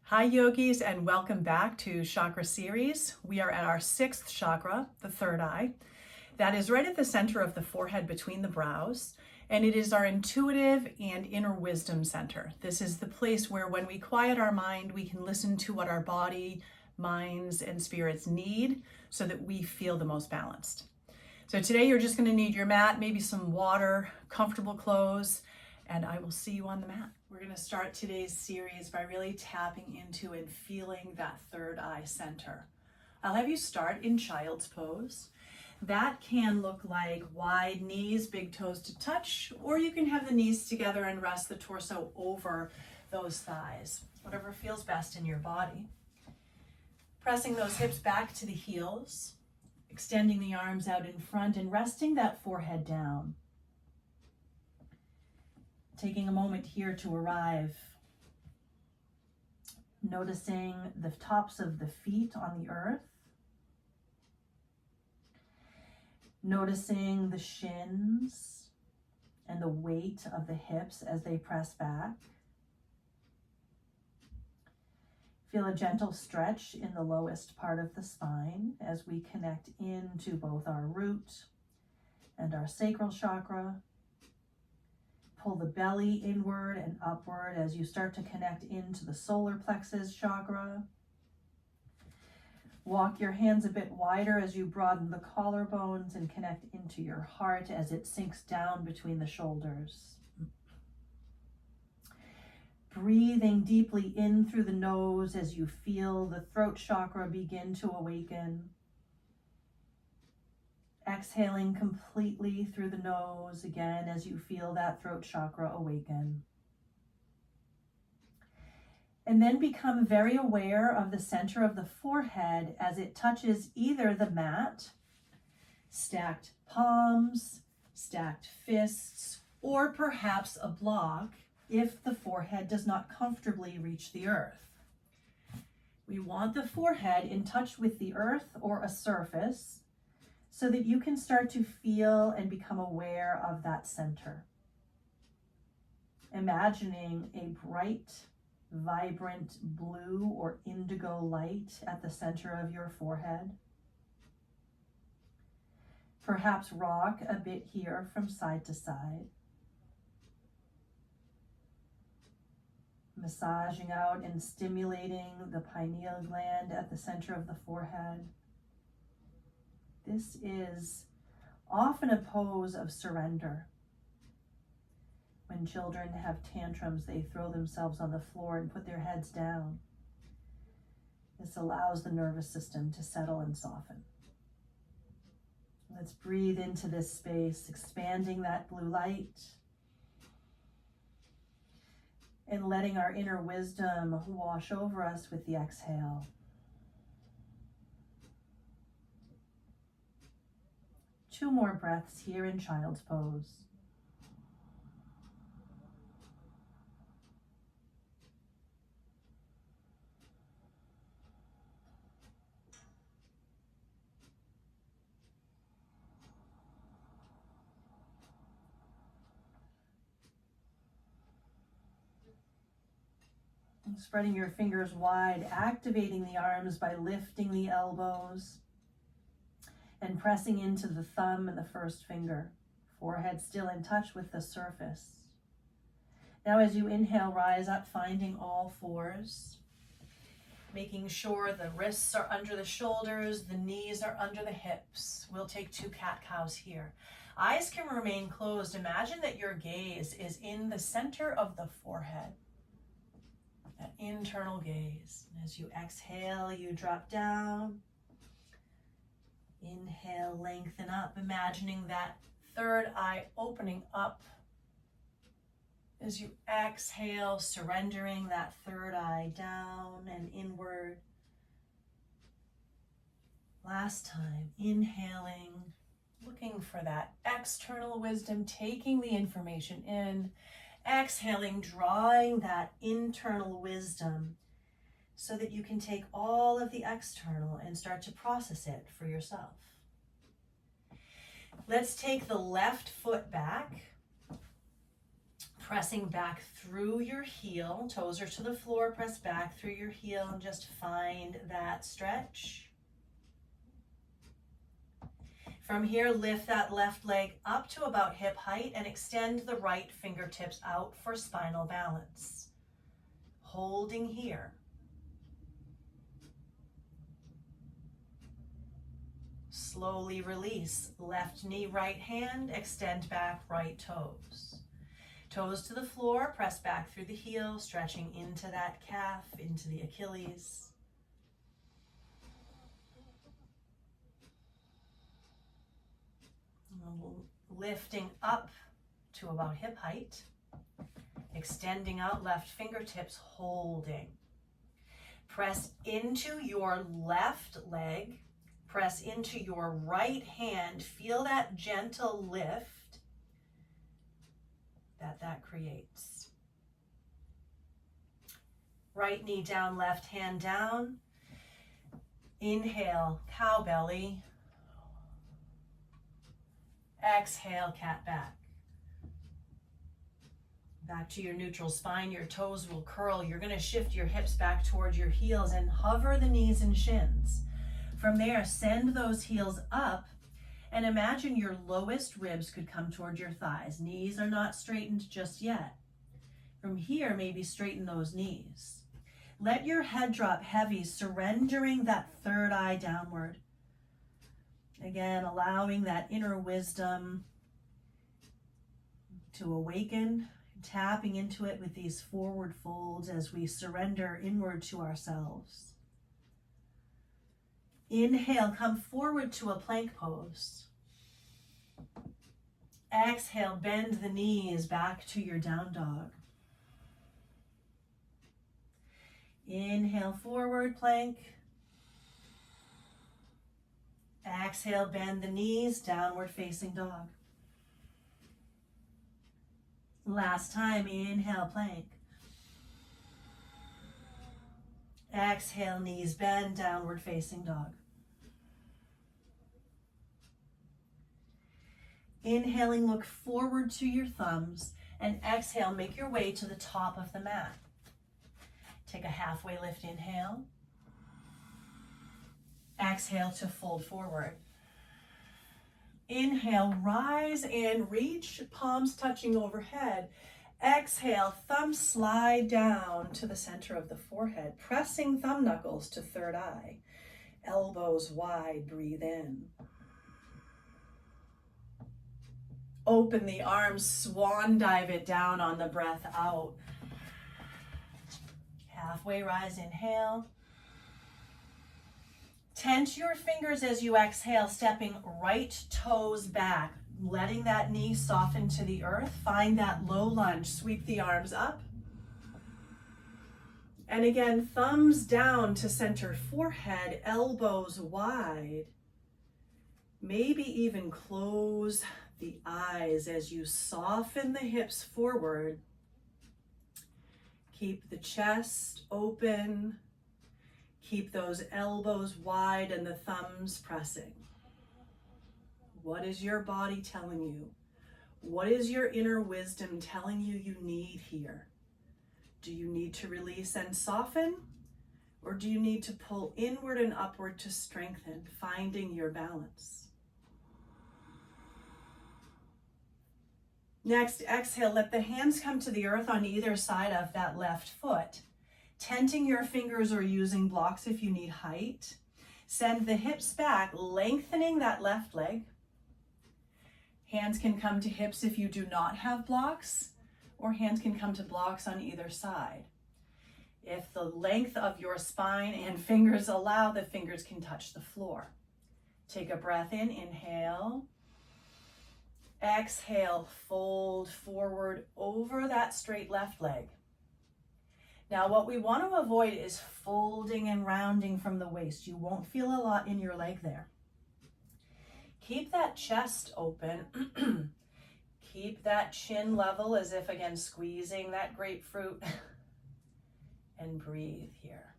Hi yogis, and welcome back to Chakra series. We are at our sixth chakra, the third eye. That is right at the center of the forehead between the brows, and it is our intuitive and inner wisdom center. This is the place where when we quiet our mind, we can listen to what our body, minds, and spirits need so that we feel the most balanced. So today you're just going to need your mat, maybe some water, comfortable clothes, and I will see you on the mat. We're going to start today's series by really tapping into and feeling that third eye center. I'll have you start in child's pose. That can look like wide knees, big toes to touch, or you can have the knees together and rest the torso over those thighs, whatever feels best in your body. Pressing those hips back to the heels, extending the arms out in front and resting that forehead down. Taking a moment here to arrive, noticing the tops of the feet on the earth, noticing the shins and the weight of the hips as they press back. Feel a gentle stretch in the lowest part of the spine as we connect into both our root and our sacral chakra. Pull the belly inward and upward as you start to connect into the solar plexus chakra. Walk your hands a bit wider as you broaden the collarbones and connect into your heart as it sinks down between the shoulders. Breathing deeply in through the nose as you feel the throat chakra begin to awaken. Exhaling completely through the nose again as you feel that throat chakra awaken. And then become very aware of the center of the forehead as it touches either the mat, stacked palms, stacked fists, or perhaps a block if the forehead does not comfortably reach the earth. We want the forehead in touch with the earth or a surface, so that you can start to feel and become aware of that center. Imagining a bright, vibrant blue or indigo light at the center of your forehead. Perhaps rock a bit here from side to side. Massaging out and stimulating the pineal gland at the center of the forehead. This is often a pose of surrender. When children have tantrums, they throw themselves on the floor and put their heads down. This allows the nervous system to settle and soften. Let's breathe into this space, expanding that blue light and letting our inner wisdom wash over us with the exhale. Two more breaths here in child's pose. And spreading your fingers wide, activating the arms by lifting the elbows and pressing into the thumb and the first finger. Forehead still in touch with the surface. Now as you inhale, rise up, finding all fours. Making sure the wrists are under the shoulders, the knees are under the hips. We'll take two cat-cows here. Eyes can remain closed. Imagine that your gaze is in the center of the forehead. That internal gaze. And as you exhale, you drop down. Inhale, lengthen up, imagining that third eye opening up. As you exhale, surrendering that third eye down and inward. Last time, inhaling, looking for that external wisdom, taking the information in. Exhaling, drawing that internal wisdom so that you can take all of the external and start to process it for yourself. Let's take the left foot back. Pressing back through your heel, toes are to the floor, press back through your heel and just find that stretch. From here, lift that left leg up to about hip height and extend the right fingertips out for spinal balance. Holding here. Slowly release, left knee, right hand, extend back, right toes. Toes to the floor, press back through the heel, stretching into that calf, into the Achilles. Lifting up to about hip height, extending out left fingertips, holding. Press into your left leg, press into your right hand, feel that gentle lift that creates. Right knee down, left hand down. Inhale, cow belly. Exhale, cat back. Back to your neutral spine, your toes will curl. You're going to shift your hips back towards your heels and hover the knees and shins. From there, send those heels up and imagine your lowest ribs could come towards your thighs. Knees are not straightened just yet. From here, maybe straighten those knees. Let your head drop heavy, surrendering that third eye downward. Again, allowing that inner wisdom to awaken, tapping into it with these forward folds as we surrender inward to ourselves. Inhale, come forward to a plank pose. Exhale, bend the knees back to your down dog. Inhale, forward plank. Exhale, bend the knees, downward facing dog. Last time, inhale, plank. Exhale, knees bend, downward facing dog. Inhaling, look forward to your thumbs, and exhale, make your way to the top of the mat. Take a halfway lift, inhale. Exhale to fold forward. Inhale, rise and reach, palms touching overhead. Exhale, thumbs slide down to the center of the forehead, pressing thumb knuckles to third eye. Elbows wide, breathe in. Open the arms, swan dive it down on the breath out. Halfway rise, inhale. Tense your fingers as you exhale, stepping right toes back, letting that knee soften to the earth. Find that low lunge, sweep the arms up. And again, thumbs down to center forehead, elbows wide. Maybe even close the eyes as you soften the hips forward. Keep the chest open. Keep those elbows wide and the thumbs pressing. What is your body telling you? What is your inner wisdom telling you you need here? Do you need to release and soften? Or do you need to pull inward and upward to strengthen, finding your balance? Next, exhale, let the hands come to the earth on either side of that left foot. Tenting your fingers or using blocks if you need height. Send the hips back, lengthening that left leg. Hands can come to hips if you do not have blocks, or hands can come to blocks on either side. If the length of your spine and fingers allow, the fingers can touch the floor. Take a breath in, inhale. Exhale, fold forward over that straight left leg. Now what we want to avoid is folding and rounding from the waist. You won't feel a lot in your leg there. Keep that chest open. Keep that chin level as if, again, squeezing that grapefruit. And breathe here.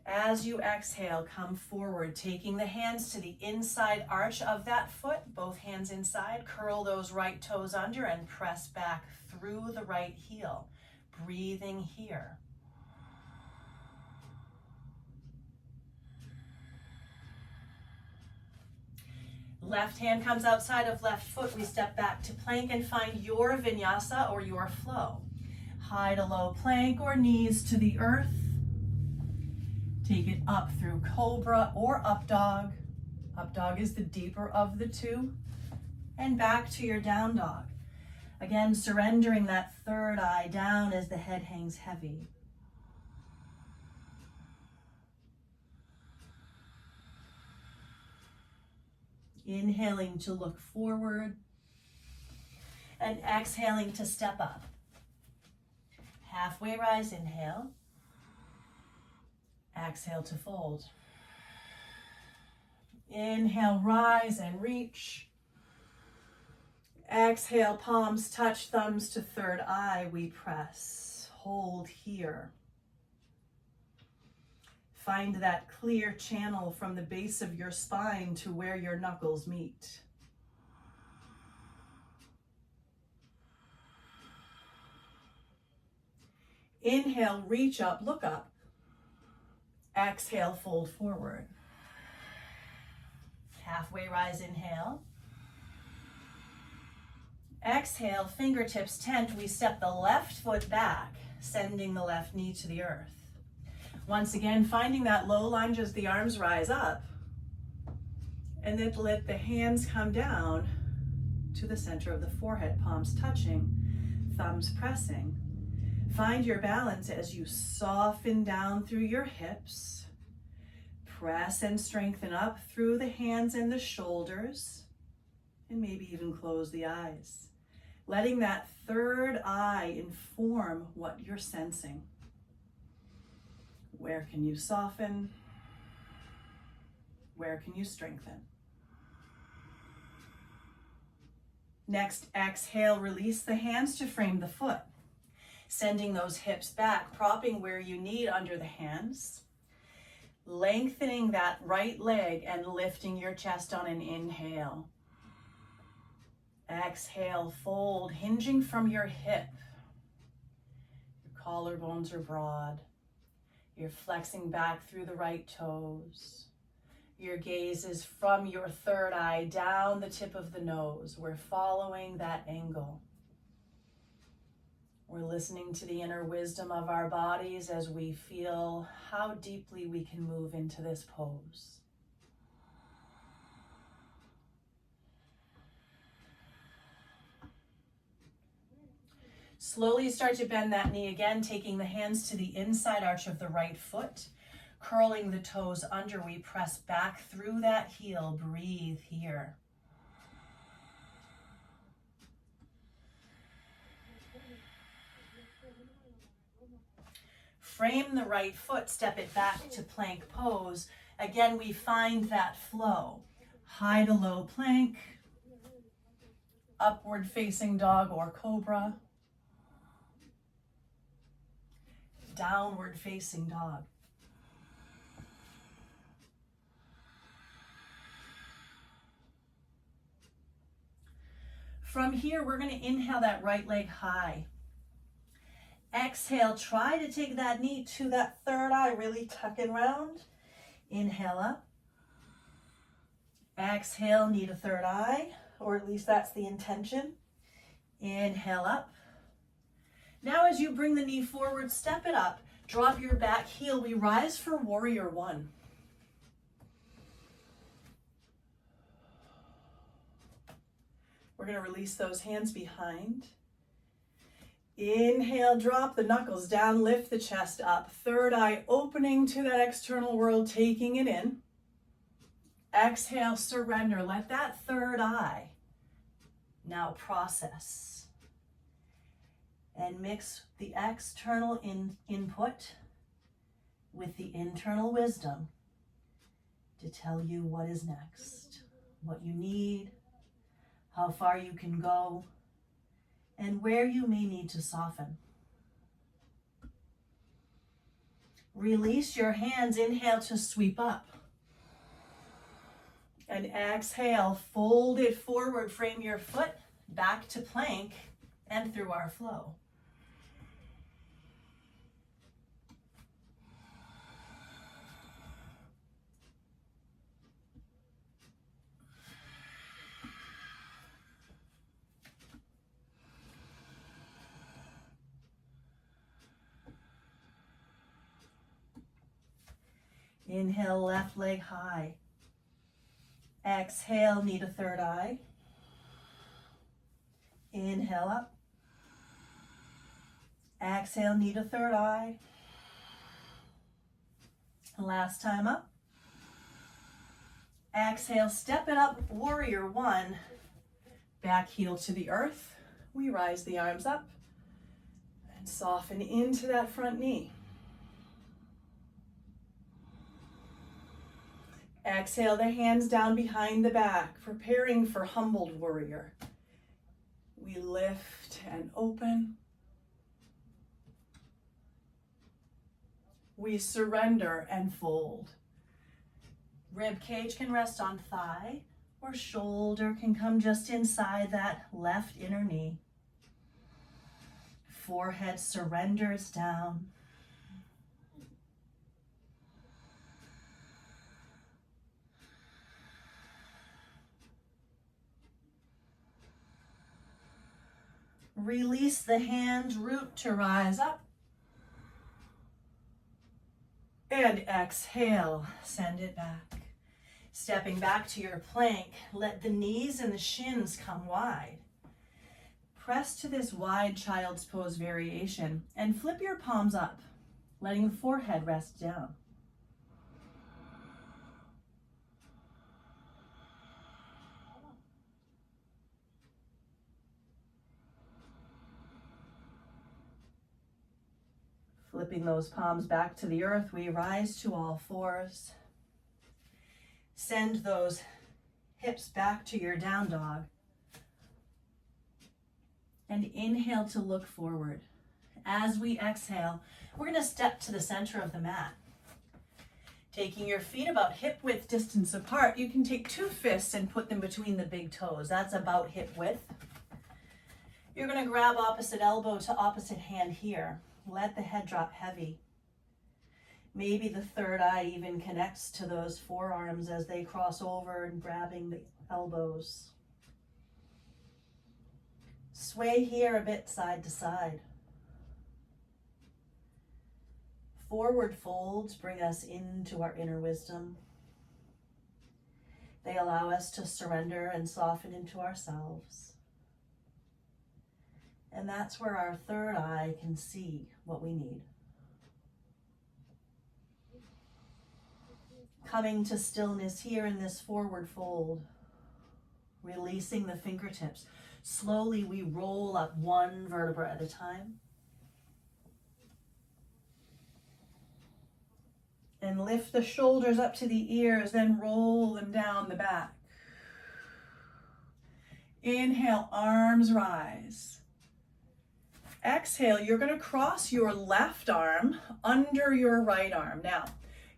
As you exhale, come forward, taking the hands to the inside arch of that foot, both hands inside, curl those right toes under and press back through the right heel, breathing here. Left hand comes outside of left foot. We step back to plank and find your vinyasa or your flow. High to low plank or knees to the earth. Take it up through cobra or up dog. Up dog is the deeper of the two. And back to your down dog. Again, surrendering that third eye down as the head hangs heavy. Inhaling to look forward and exhaling to step up. Halfway rise, inhale. Exhale to fold. Inhale, rise and reach. Exhale, palms touch, thumbs to third eye. We press. Hold here. Find that clear channel from the base of your spine to where your knuckles meet. Inhale, reach up, look up. Exhale, fold forward. Halfway rise, inhale. Exhale, fingertips tent. We step the left foot back, sending the left knee to the earth. Once again, finding that low lunge as the arms rise up. And then let the hands come down to the center of the forehead, palms touching, thumbs pressing. Find your balance as you soften down through your hips. Press and strengthen up through the hands and the shoulders. And maybe even close the eyes. Letting that third eye inform what you're sensing. Where can you soften? Where can you strengthen? Next, exhale, release the hands to frame the foot. Sending those hips back, propping where you need under the hands. Lengthening that right leg and lifting your chest on an inhale. Exhale, fold, hinging from your hip. Your collarbones are broad. You're flexing back through the right toes. Your gaze is from your third eye down the tip of the nose. We're following that angle. We're listening to the inner wisdom of our bodies as we feel how deeply we can move into this pose. Slowly start to bend that knee again, taking the hands to the inside arch of the right foot. Curling the toes under, we press back through that heel. Breathe here. Frame the right foot, step it back to plank pose. Again, we find that flow. High to low plank, upward facing dog or cobra, downward facing dog. From here, we're going to inhale that right leg high. Exhale, try to take that knee to that third eye, really tucking round. Inhale up. Exhale, knee to third eye, or at least that's the intention. Inhale up. Now as you bring the knee forward, step it up. Drop your back heel. We rise for warrior one. We're going to release those hands behind. Inhale, drop the knuckles down, lift the chest up. Third eye opening to that external world, taking it in. Exhale, surrender. Let that third eye now process. And mix the external input with the internal wisdom to tell you what is next, what you need, how far you can go, and where you may need to soften. Release your hands, inhale to sweep up. And exhale, fold it forward, frame your foot back to plank and through our flow. Inhale, left leg high. Exhale, knee to third eye. Inhale up. Exhale, knee to third eye. Last time up. Exhale, step it up, warrior one. Back heel to the earth. We rise the arms up and soften into that front knee. Exhale the hands down behind the back, preparing for humbled warrior. We lift and open. We surrender and fold. Rib cage can rest on thigh, or shoulder can come just inside that left inner knee. Forehead surrenders down. Release the hands, root to rise up. And exhale, send it back. Stepping back to your plank, let the knees and the shins come wide. Press to this wide child's pose variation and flip your palms up, letting the forehead rest down. Flipping those palms back to the earth, we rise to all fours. Send those hips back to your down dog. And inhale to look forward. As we exhale, we're going to step to the center of the mat. Taking your feet about hip width distance apart, you can take two fists and put them between the big toes. That's about hip width. You're going to grab opposite elbow to opposite hand here. Let the head drop heavy. Maybe the third eye even connects to those forearms as they cross over and grabbing the elbows. Sway here a bit side to side. Forward folds bring us into our inner wisdom. They allow us to surrender and soften into ourselves. And that's where our third eye can see what we need. Coming to stillness here in this forward fold, releasing the fingertips. Slowly we roll up one vertebra at a time. And lift the shoulders up to the ears, then roll them down the back. Inhale, arms rise. Exhale, you're going to cross your left arm under your right arm. Now,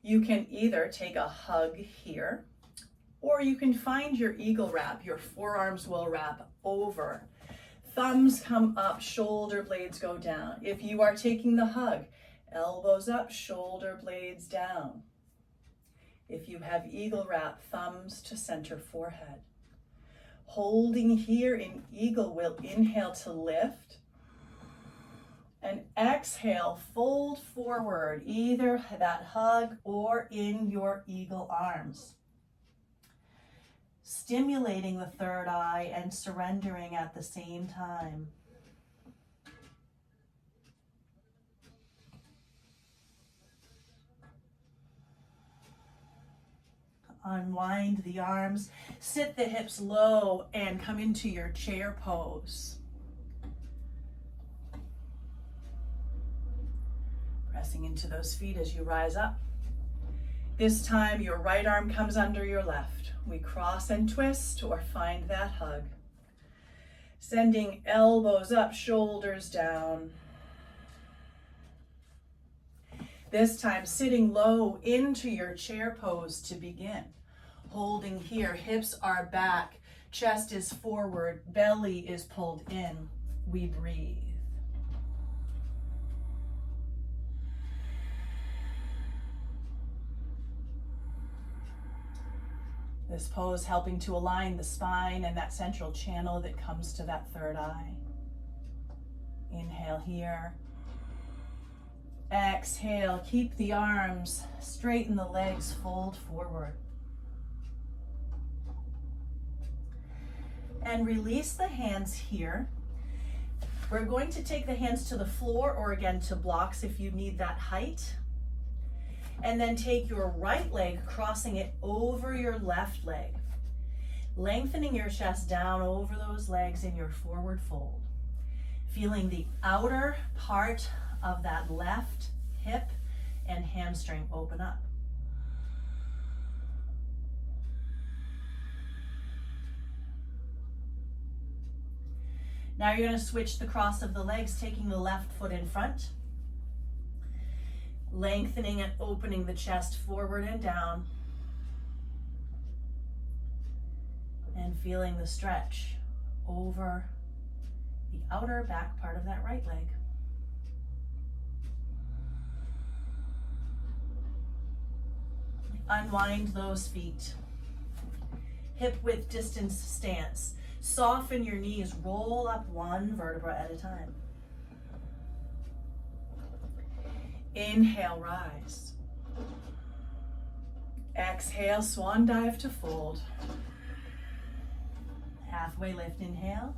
you can either take a hug here, or you can find your eagle wrap. Your forearms will wrap over. Thumbs come up, shoulder blades go down. If you are taking the hug, elbows up, shoulder blades down. If you have eagle wrap, thumbs to center forehead. Holding here in eagle, we'll inhale to lift. And exhale, fold forward, either that hug or in your eagle arms. Stimulating the third eye and surrendering at the same time. Unwind the arms, sit the hips low and come into your chair pose. Pressing into those feet as you rise up. This time your right arm comes under your left. We cross and twist or find that hug. Sending elbows up, shoulders down. This time sitting low into your chair pose to begin. Holding here, hips are back, chest is forward, belly is pulled in. We breathe. This pose helping to align the spine and that central channel that comes to that third eye. Inhale here. Exhale, keep the arms, straighten the legs, fold forward. And release the hands here. We're going to take the hands to the floor or again to blocks if you need that height. And then take your right leg, crossing it over your left leg. Lengthening your chest down over those legs in your forward fold. Feeling the outer part of that left hip and hamstring open up. Now you're going to switch the cross of the legs, taking the left foot in front. Lengthening and opening the chest forward and down. And feeling the stretch over the outer back part of that right leg. Unwind those feet. Hip width distance stance. Soften your knees, roll up one vertebra at a time. Inhale, rise. Exhale, swan dive to fold. Halfway lift, inhale.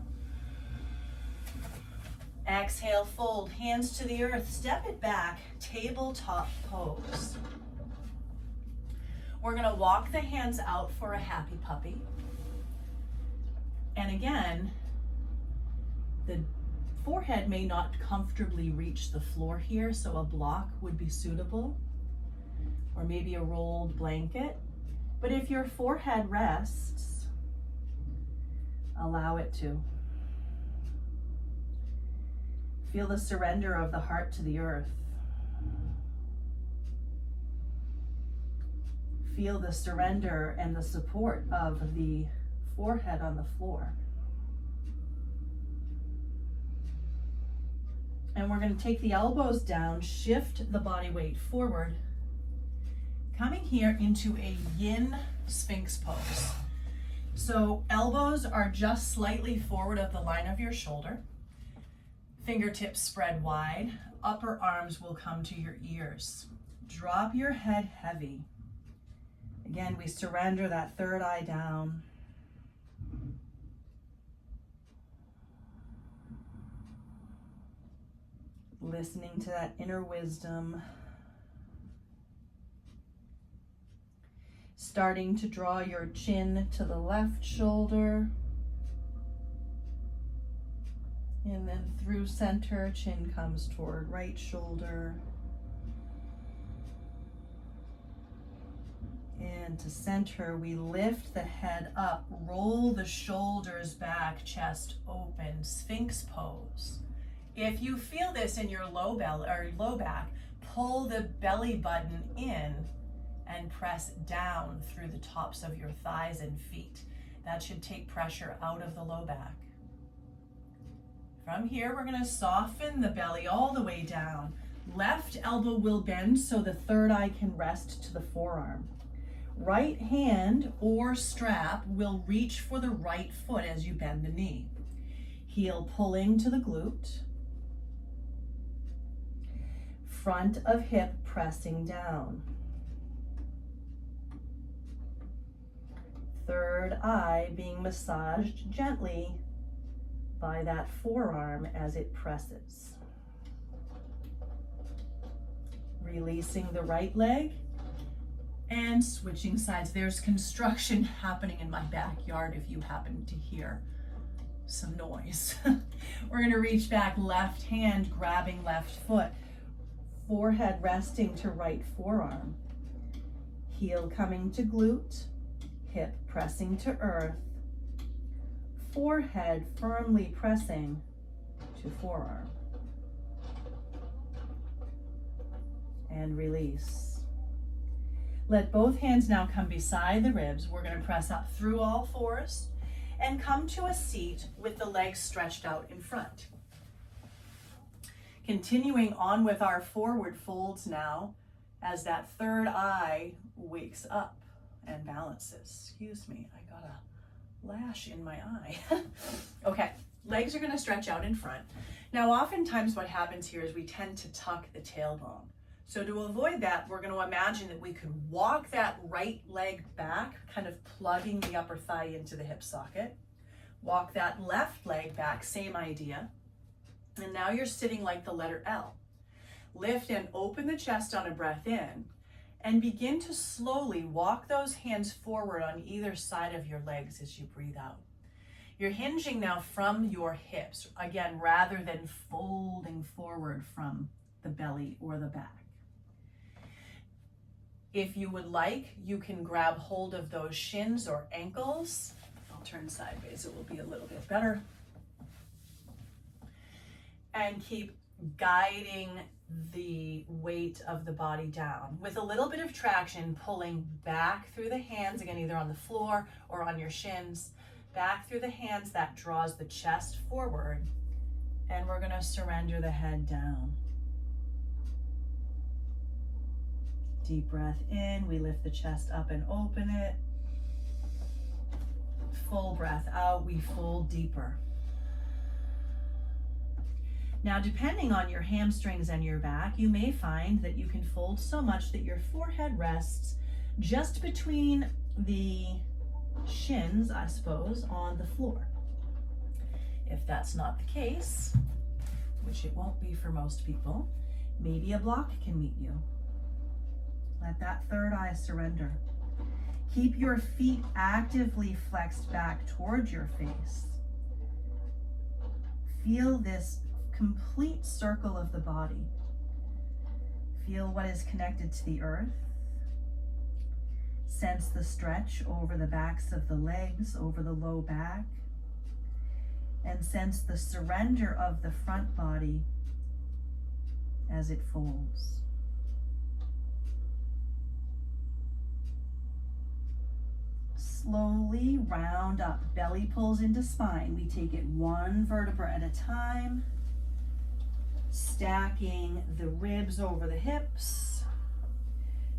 Exhale, fold, hands to the earth, step it back, tabletop pose. We're gonna walk the hands out for a happy puppy. And again, the forehead may not comfortably reach the floor here, so a block would be suitable, or maybe a rolled blanket. But if your forehead rests, allow it to. Feel the surrender of the heart to the earth. Feel the surrender and the support of the forehead on the floor. And we're going to take the elbows down, shift the body weight forward, coming here into a yin sphinx pose. So elbows are just slightly forward of the line of your shoulder. Fingertips spread wide. Upper arms will come to your ears. Drop your head heavy. Again, we surrender that third eye down. Listening to that inner wisdom. Starting to draw your chin to the left shoulder. And then through center, chin comes toward right shoulder. And to center, we lift the head up, roll the shoulders back, chest open, sphinx pose. If you feel this in your low belly or low back, pull the belly button in and press down through the tops of your thighs and feet. That should take pressure out of the low back. From here, we're going to soften the belly all the way down. Left elbow will bend so the third eye can rest to the forearm. Right hand or strap will reach for the right foot as you bend the knee. Heel pulling to the glute. Front of hip pressing down. Third eye being massaged gently by that forearm as it presses. Releasing the right leg and switching sides. There's construction happening in my backyard if you happen to hear some noise. We're going to reach back, left hand grabbing left foot, forehead resting to right forearm, heel coming to glute, hip pressing to earth, forehead firmly pressing to forearm. and release. Let both hands now come beside the ribs. We're going to press up through all fours and come to a seat with the legs stretched out in front. Continuing on with our forward folds now, as that third eye wakes up and balances. Excuse me, I got a lash in my eye. Okay, legs are going to stretch out in front. Now, oftentimes what happens here is we tend to tuck the tailbone. So to avoid that, we're going to imagine that we could walk that right leg back, kind of plugging the upper thigh into the hip socket. Walk that left leg back, same idea. And now you're sitting like the letter L. Lift and open the chest on a breath in, and begin to slowly walk those hands forward on either side of your legs as you breathe out. You're hinging now from your hips, again, rather than folding forward from the belly or the back. If you would like, you can grab hold of those shins or ankles. I'll turn sideways, it will be a little bit better. And keep guiding the weight of the body down with a little bit of traction, pulling back through the hands, again, either on the floor or on your shins, back through the hands. That draws the chest forward, and we're going to surrender the head down. Deep breath in, we lift the chest up and open it. Full breath out, we fold deeper. Now, depending on your hamstrings and your back, you may find that you can fold so much that your forehead rests just between the shins, I suppose, on the floor. If that's not the case, which it won't be for most people, maybe a block can meet you. Let that third eye surrender. Keep your feet actively flexed back towards your face. Feel this complete circle of the body. Feel what is connected to the earth. Sense the stretch over the backs of the legs, over the low back. And sense the surrender of the front body as it folds. Slowly round up, belly pulls into spine. We take it one vertebra at a time, stacking the ribs over the hips,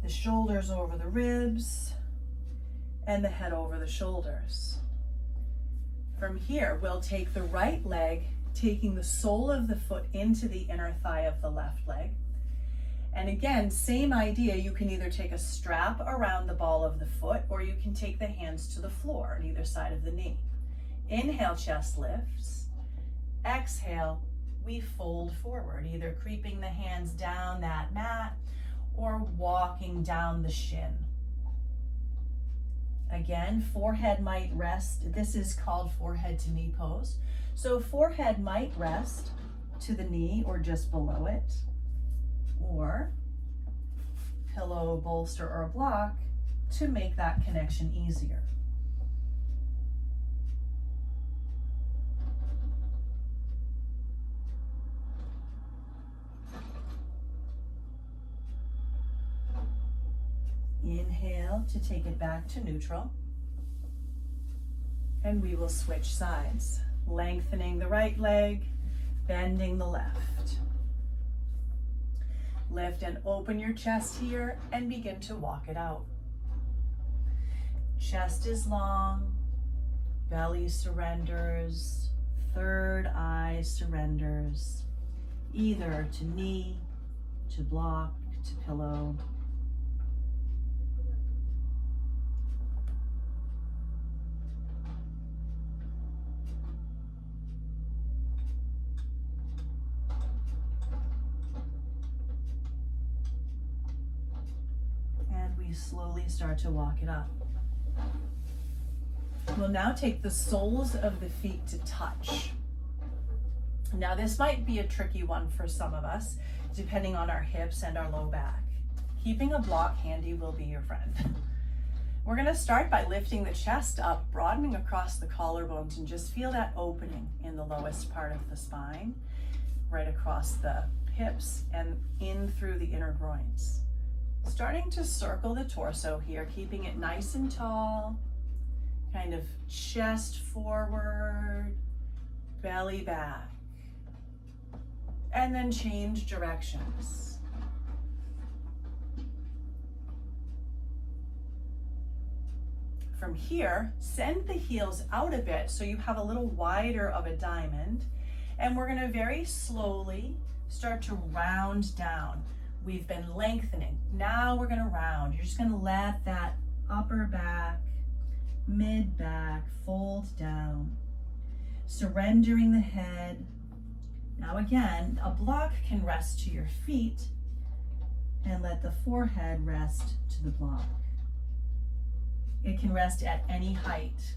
the shoulders over the ribs, and the head over the shoulders. From here, we'll take the right leg, taking the sole of the foot into the inner thigh of the left leg. And again, same idea, you can either take a strap around the ball of the foot, or you can take the hands to the floor on either side of the knee. Inhale, chest lifts. Exhale, we fold forward, either creeping the hands down that mat or walking down the shin. Again, forehead might rest. This is called forehead to knee pose. So forehead might rest to the knee or just below it, or pillow, bolster, or block to make that connection easier. Inhale to take it back to neutral. And we will switch sides, lengthening the right leg, bending the left. Lift and open your chest here and begin to walk it out. Chest is long, belly surrenders, third eye surrenders, either to knee, to block, to pillow. Slowly start to walk it up. We'll now take the soles of the feet to touch. Now this might be a tricky one for some of us, depending on our hips and our low back. Keeping a block handy will be your friend. We're going to start by lifting the chest up, broadening across the collarbones, and just feel that opening in the lowest part of the spine, right across the hips and in through the inner groins. Starting to circle the torso here, keeping it nice and tall, kind of chest forward, belly back, and then change directions. From here, send the heels out a bit so you have a little wider of a diamond, and we're going to very slowly start to round down. We've been lengthening. Now we're going to round. You're just going to let that upper back, mid back fold down, surrendering the head. Now again, a block can rest to your feet, and let the forehead rest to the block. It can rest at any height.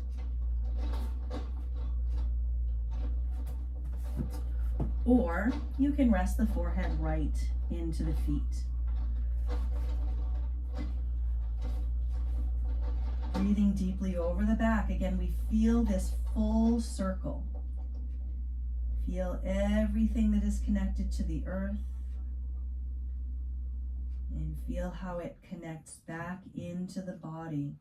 Or you can rest the forehead right into the feet. Breathing deeply over the back. Again, we feel this full circle. Feel everything that is connected to the earth. And feel how it connects back into the body.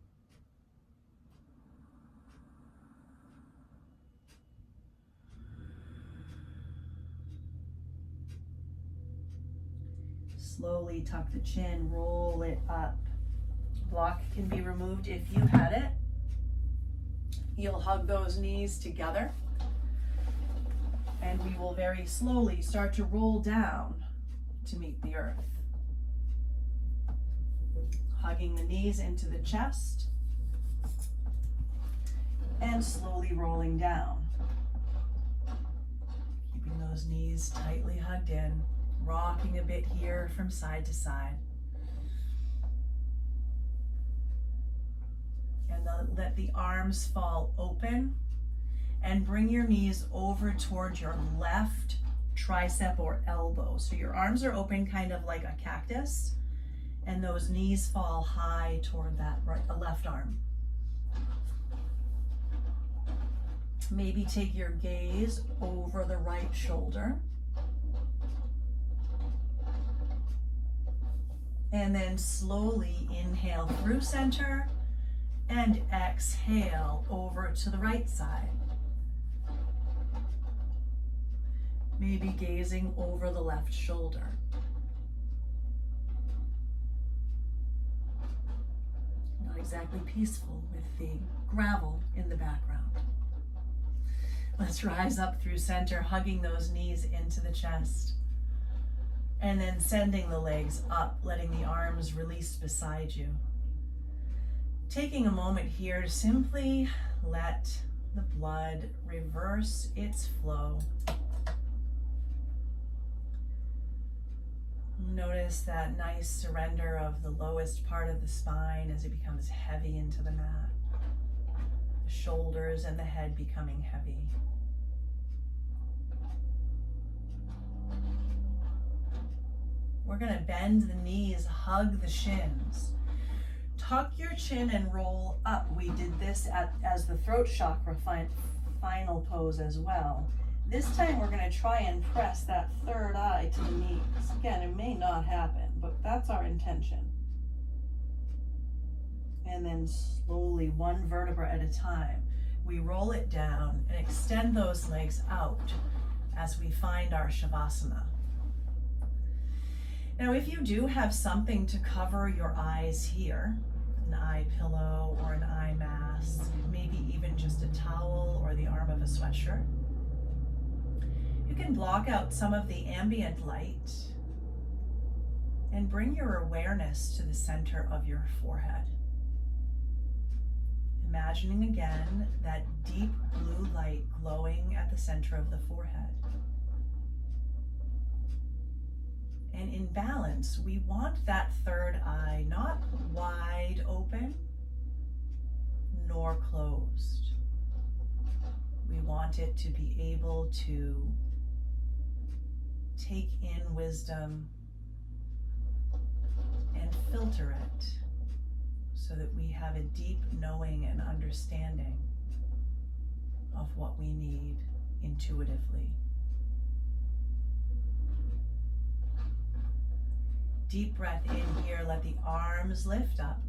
Slowly tuck the chin, roll it up. Block can be removed if you had it. You'll hug those knees together. And we will very slowly start to roll down to meet the earth. Hugging the knees into the chest. And slowly rolling down. Keeping those knees tightly hugged in. Rocking a bit here from side to side. And let the arms fall open and bring your knees over towards your left tricep or elbow. So your arms are open kind of like a cactus, and those knees fall high toward that left arm. Maybe take your gaze over the right shoulder. And then slowly inhale through center and exhale over to the right side. Maybe gazing over the left shoulder. Not exactly peaceful with the gravel in the background. Let's rise up through center, hugging those knees into the chest. And then sending the legs up, letting the arms release beside you. Taking a moment here to simply let the blood reverse its flow. Notice that nice surrender of the lowest part of the spine as it becomes heavy into the mat. The shoulders and the head becoming heavy. We're going to bend the knees, hug the shins. Tuck your chin and roll up. We did this as the throat chakra final pose as well. This time we're going to try and press that third eye to the knees. Again, it may not happen, but that's our intention. And then slowly, one vertebra at a time, we roll it down and extend those legs out as we find our Shavasana. Now, if you do have something to cover your eyes here, an eye pillow or an eye mask, maybe even just a towel or the arm of a sweatshirt, you can block out some of the ambient light and bring your awareness to the center of your forehead. Imagining again that deep blue light glowing at the center of the forehead. And in balance, we want that third eye not wide open nor closed. We want it to be able to take in wisdom and filter it so that we have a deep knowing and understanding of what we need intuitively. Deep breath in here, let the arms lift up.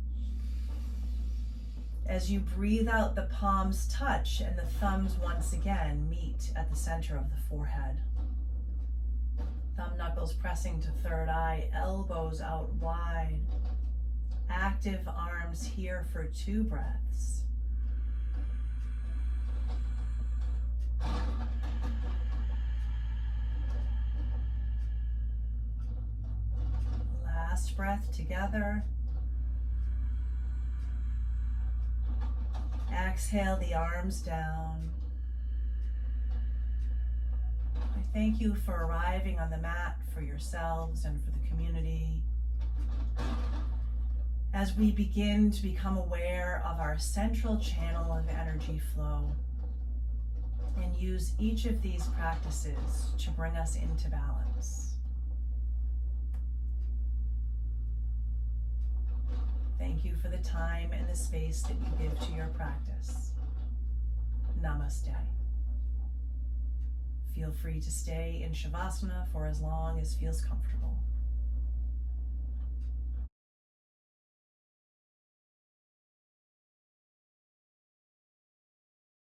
As you breathe out, the palms touch and the thumbs once again meet at the center of the forehead. Thumb knuckles pressing to third eye, elbows out wide. Active arms here for 2 breaths. Last breath together. Exhale the arms down. I thank you for arriving on the mat for yourselves and for the community. As we begin to become aware of our central channel of energy flow and use each of these practices to bring us into balance. Thank you for the time and the space that you give to your practice. Namaste. Feel free to stay in Shavasana for as long as feels comfortable.